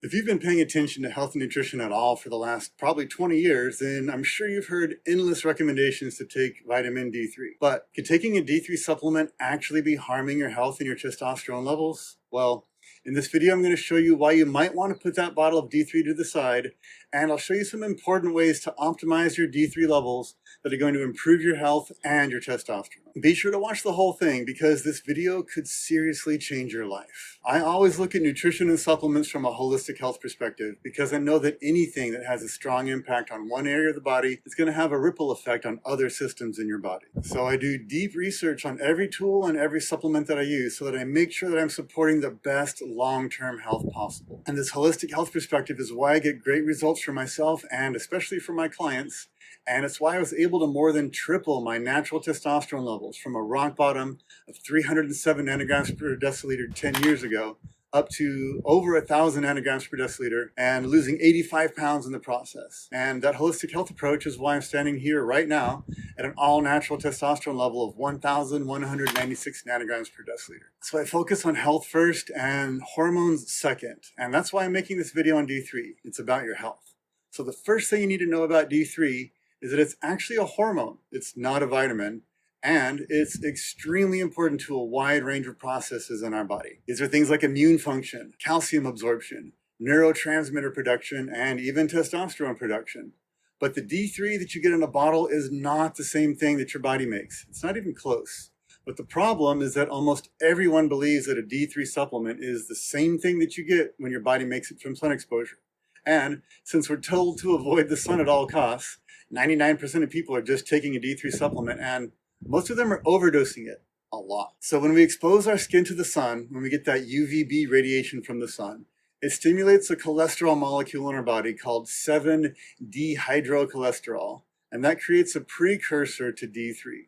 If you've been paying attention to health and nutrition at all for the last probably 20 years, then I'm sure you've heard endless recommendations to take vitamin D3. But could taking a D3 supplement actually be harming your health and your testosterone levels? Well, in this video, I'm going to show you why you might want to put that bottle of D3 to the side, and I'll show you some important ways to optimize your D3 levels that are going to improve your health and your testosterone. Be sure to watch the whole thing because this video could seriously change your life. I always look at nutrition and supplements from a holistic health perspective because I know that anything that has a strong impact on one area of the body is going to have a ripple effect on other systems in your body. So I do deep research on every tool and every supplement that I use so that I make sure that I'm supporting the best long-term health possible. And this holistic health perspective is why I get great results for myself and especially for my clients. And it's why I was able to more than triple my natural testosterone levels from a rock bottom of 307 nanograms per deciliter 10 years ago up to over 1,000 nanograms per deciliter and losing 85 pounds in the process. And that holistic health approach is why I'm standing here right now at an all-natural testosterone level of 1,196 nanograms per deciliter. So I focus on health first and hormones second. And that's why I'm making this video on D3. It's about your health. So the first thing you need to know about D3 is that it's actually a hormone. It's not a vitamin, and it's extremely important to a wide range of processes in our body. These are things like immune function, calcium absorption, neurotransmitter production, and even testosterone production. But the D3 that you get in a bottle is not the same thing that your body makes. It's not even close. But the problem is that almost everyone believes that a D3 supplement is the same thing that you get when your body makes it from sun exposure. And since we're told to avoid the sun at all costs, 99% of people are just taking a D3 supplement, and most of them are overdosing it a lot. So when we expose our skin to the sun, when we get that UVB radiation from the sun, it stimulates a cholesterol molecule in our body called 7-dehydrocholesterol, and that creates a precursor to D3.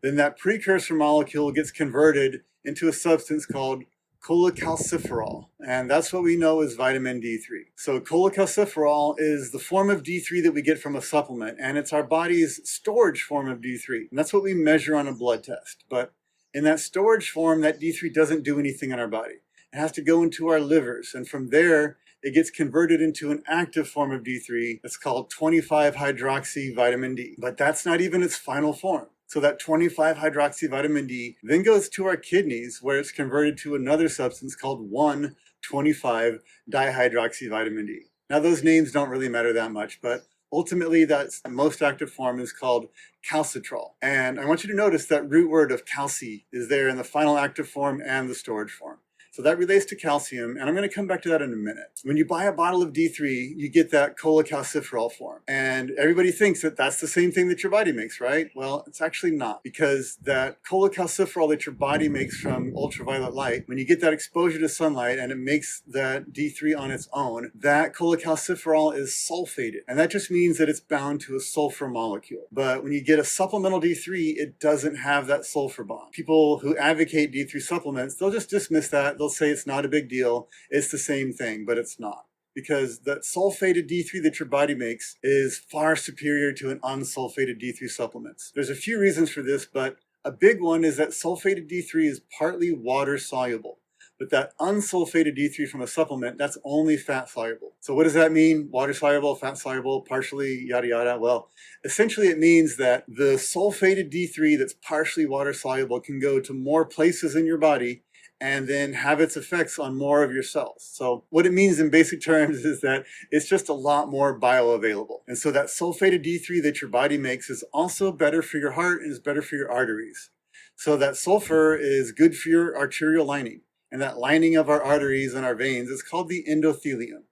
Then that precursor molecule gets converted into a substance called calciferol, and that's what we know as vitamin D3. So calciferol is the form of D3 that we get from a supplement, and it's our body's storage form of D3. And that's what we measure on a blood test. But in that storage form, that D3 doesn't do anything in our body. It has to go into our livers, and from there, it gets converted into an active form of D3 that's called 25-hydroxy vitamin D. But that's not even its final form. So that 25-hydroxy vitamin D then goes to our kidneys where it's converted to another substance called 1,25-dihydroxy vitamin D. Now those names don't really matter that much, but ultimately that's the most active form is called calciferol. And I want you to notice that root word of calci is there in the final active form and the storage form. So that relates to calcium, and I'm going to come back to that in a minute. When you buy a bottle of D3, you get that calciferol form. And everybody thinks that that's the same thing that your body makes, right? Well, it's actually not, because that calciferol that your body makes from ultraviolet light, when you get that exposure to sunlight and it makes that D3 on its own, that calciferol is sulfated. And that just means that it's bound to a sulfur molecule. But when you get a supplemental D3, it doesn't have that sulfur bond. People who advocate D3 supplements, they'll just dismiss that. They'll say it's not a big deal, it's the same thing, but it's not. Because that sulfated D3 that your body makes is far superior to an unsulfated D3 supplements. There's a few reasons for this, but a big one is that sulfated D3 is partly water soluble. But that unsulfated D3 from a supplement, that's only fat soluble. So what does that mean? Water soluble, fat soluble, partially, yada yada. Well, essentially it means that the sulfated D3 that's partially water soluble can go to more places in your body and then have its effects on more of your cells. So what it means in basic terms is that it's just a lot more bioavailable. And so that sulfated D3 that your body makes is also better for your heart and is better for your arteries. So that sulfur is good for your arterial lining. And that lining of our arteries and our veins is called the endothelium.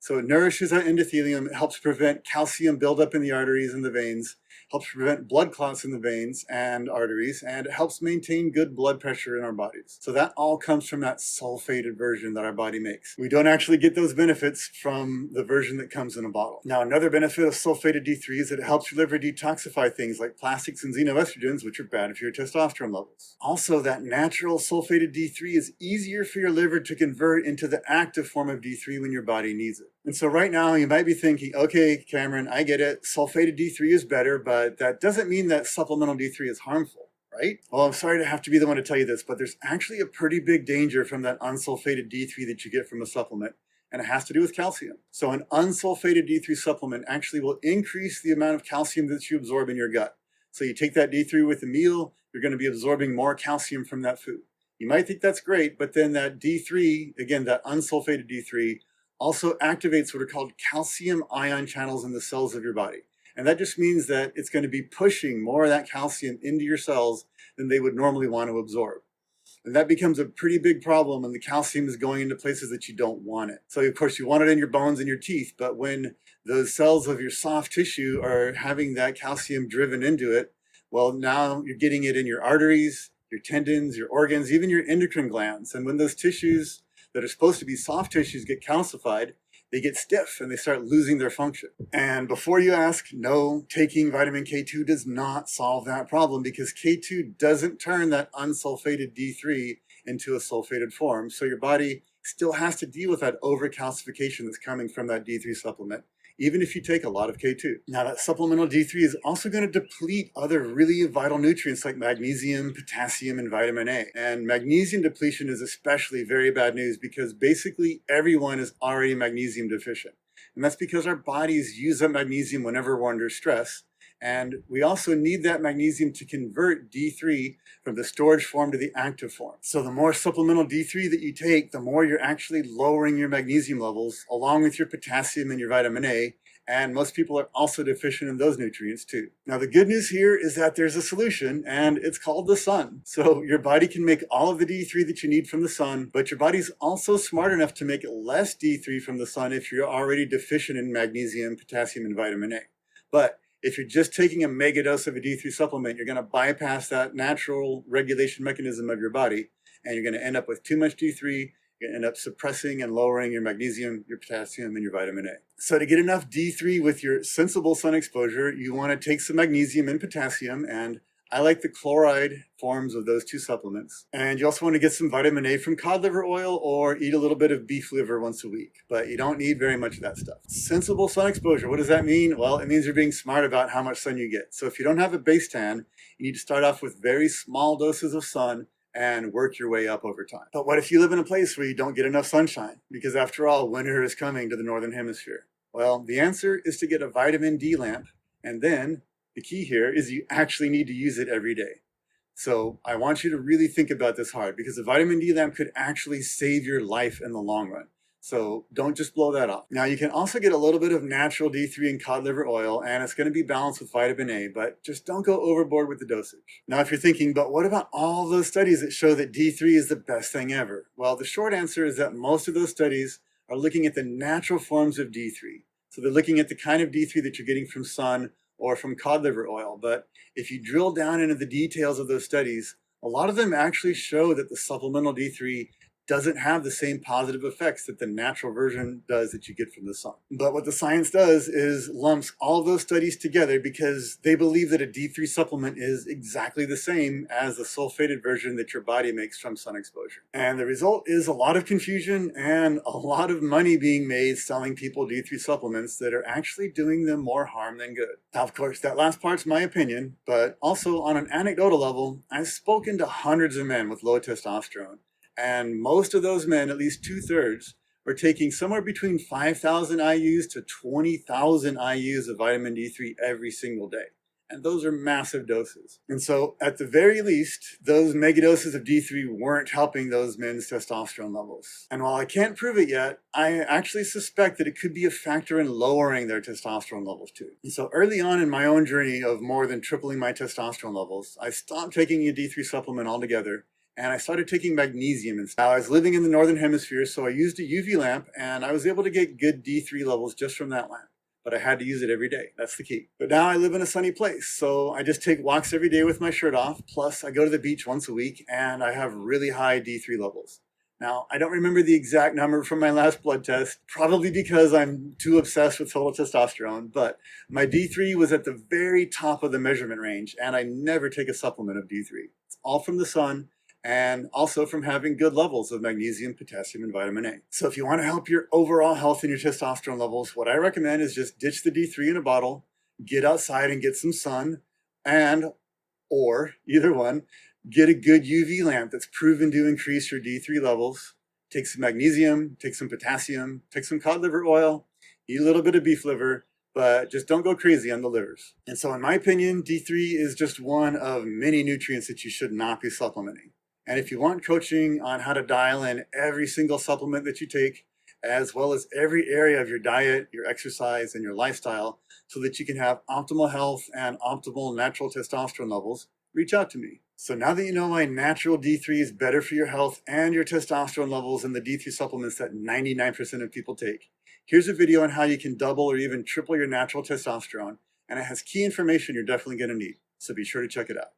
So it nourishes that endothelium, it helps prevent calcium buildup in the arteries and the veins, helps prevent blood clots in the veins and arteries, and it helps maintain good blood pressure in our bodies. So that all comes from that sulfated version that our body makes. We don't actually get those benefits from the version that comes in a bottle. Now, another benefit of sulfated D3 is that it helps your liver detoxify things like plastics and xenoestrogens, which are bad for your testosterone levels. Also, that natural sulfated D3 is easier for your liver to convert into the active form of D3 when your body needs it. And so right now you might be thinking, okay, Cameron, I get it. Sulfated D3 is better, but that doesn't mean that supplemental D3 is harmful, right? Well, I'm sorry to have to be the one to tell you this, but there's actually a pretty big danger from that unsulfated D3 that you get from a supplement. and it has to do with calcium. So an unsulfated D3 supplement actually will increase the amount of calcium that you absorb in your gut. So you take that D3 with a meal, you're going to be absorbing more calcium from that food. You might think that's great, but then that D3, again, that unsulfated D3, also activates what are called calcium ion channels in the cells of your body. And that just means that it's going to be pushing more of that calcium into your cells than they would normally want to absorb. And that becomes a pretty big problem when the calcium is going into places that you don't want it. So of course you want it in your bones and your teeth, but when those cells of your soft tissue are having that calcium driven into it, well, now you're getting it in your arteries, your tendons, your organs, even your endocrine glands. And when those tissues that are supposed to be soft tissues get calcified, they get stiff and they start losing their function. And before you ask, no, taking vitamin K2 does not solve that problem, because K2 doesn't turn that unsulfated D3 into a sulfated form. So your body still has to deal with that overcalcification that's coming from that D3 supplement, even if you take a lot of K2. Now that supplemental D3 is also going to deplete other really vital nutrients like magnesium, potassium, and vitamin A. And magnesium depletion is especially very bad news, because basically everyone is already magnesium deficient. And that's because our bodies use up magnesium whenever we're under stress. And we also need that magnesium to convert D3 from the storage form to the active form. So the more supplemental D3 that you take, the more you're actually lowering your magnesium levels, along with your potassium and your vitamin A. And most people are also deficient in those nutrients too. Now the good news here is that there's a solution, and it's called the sun. So your body can make all of the D3 that you need from the sun, but your body's also smart enough to make less D3 from the sun if you're already deficient in magnesium, potassium, and vitamin A. But if you're just taking a mega dose of a D3 supplement, you're going to bypass that natural regulation mechanism of your body, and you're going to end up with too much D3. You're going to end up suppressing and lowering your magnesium, your potassium, and your vitamin A. So to get enough D3 with your sensible sun exposure, you want to take some magnesium and potassium, and I like the chloride forms of those two supplements. And you also want to get some vitamin A from cod liver oil, or eat a little bit of beef liver once a week. But you don't need very much of that stuff. Sensible sun exposure, what does that mean? Well, it means you're being smart about how much sun you get. So if you don't have a base tan, you need to start off with very small doses of sun and work your way up over time. But what if you live in a place where you don't get enough sunshine? Because after all, winter is coming to the northern hemisphere. Well, the answer is to get a vitamin D lamp, and then the key here is you actually need to use it every day. So I want you to really think about this hard, because a vitamin D lamp could actually save your life in the long run. So don't just blow that off. Now you can also get a little bit of natural D3 in cod liver oil, and it's going to be balanced with vitamin A, but just don't go overboard with the dosage. Now if you're thinking, but what about all those studies that show that D3 is the best thing ever? Well, the short answer is that most of those studies are looking at the natural forms of D3. So they're looking at the kind of D3 that you're getting from sun or from cod liver oil. But if you drill down into the details of those studies, a lot of them actually show that the supplemental D3 doesn't have the same positive effects that the natural version does that you get from the sun. But what the science does is lumps all of those studies together, because they believe that a D3 supplement is exactly the same as the sulfated version that your body makes from sun exposure. And the result is a lot of confusion and a lot of money being made selling people D3 supplements that are actually doing them more harm than good. Now, of course, that last part's my opinion, but also on an anecdotal level, I've spoken to hundreds of men with low testosterone. And most of those men, at least 2/3, are taking somewhere between 5,000 IUs to 20,000 IUs of vitamin D3 every single day. And those are massive doses. And so at the very least, those megadoses of D3 weren't helping those men's testosterone levels. And while I can't prove it yet, I actually suspect that it could be a factor in lowering their testosterone levels too. And so early on in my own journey of more than tripling my testosterone levels, I stopped taking a D3 supplement altogether, and I started taking magnesium instead. Now, I was living in the northern hemisphere, so I used a UV lamp, and I was able to get good D3 levels just from that lamp. But I had to use it every day. That's the key. But now I live in a sunny place, so I just take walks every day with my shirt off. Plus, I go to the beach once a week, and I have really high D3 levels. Now, I don't remember the exact number from my last blood test, probably because I'm too obsessed with total testosterone, but my D3 was at the very top of the measurement range, and I never take a supplement of D3. It's all from the sun, and also from having good levels of magnesium, potassium, and vitamin A. So if you want to help your overall health and your testosterone levels, what I recommend is just ditch the D3 in a bottle, get outside and get some sun, or either one, get a good UV lamp that's proven to increase your D3 levels, Take some magnesium, take some potassium, take some cod liver oil, eat a little bit of beef liver, but just don't go crazy on the livers. And so in my opinion, D3 is just one of many nutrients that you should not be supplementing. And if you want coaching on how to dial in every single supplement that you take, as well as every area of your diet, your exercise, and your lifestyle, so that you can have optimal health and optimal natural testosterone levels, reach out to me. So now that you know why natural D3 is better for your health and your testosterone levels than the D3 supplements that 99% of people take, here's a video on how you can double or even triple your natural testosterone, and it has key information you're definitely going to need. So be sure to check it out.